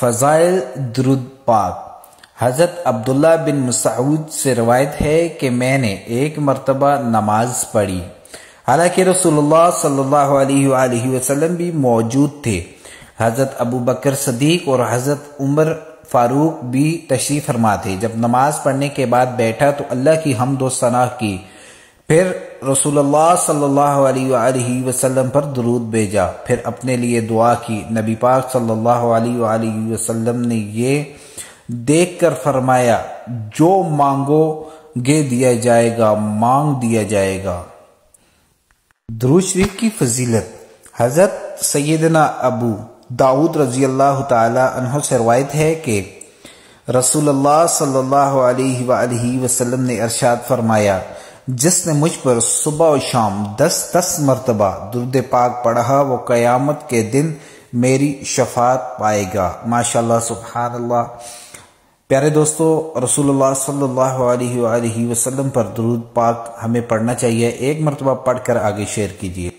فضائل درود پاک۔ حضرت عبداللہ بن مسعود سے روایت ہے کہ میں نے ایک مرتبہ نماز پڑھی، حالانکہ رسول اللہ صلی اللہ علیہ وآلہ وسلم بھی موجود تھے۔ حضرت ابو بکر صدیق اور حضرت عمر فاروق بھی تشریف فرما تھے۔ جب نماز پڑھنے کے بعد بیٹھا تو اللہ کی حمد و ثنا کی، پھر رسول اللہ صلی اللہ علیہ وآلہ وسلم پر درود بھیجا، پھر اپنے لیے دعا کی۔ نبی پاک صلی اللہ علیہ وآلہ وسلم نے یہ دیکھ کر فرمایا، جو مانگو گے دیا جائے گا، مانگ دیا جائے گا۔ درود شریف کی فضیلت۔ حضرت سیدنا ابو داؤد رضی اللہ تعالی عنہ سے روایت ہے کہ رسول اللہ صلی اللہ علیہ وآلہ وسلم نے ارشاد فرمایا، جس نے مجھ پر صبح و شام 10 مرتبہ درود پاک پڑھا وہ قیامت کے دن میری شفاعت پائے گا۔ ماشاءاللہ، سبحان اللہ۔ پیارے دوستو، رسول اللہ صلی اللہ علیہ وآلہ وسلم پر درود پاک ہمیں پڑھنا چاہیے۔ ایک مرتبہ پڑھ کر آگے شیئر کیجیے۔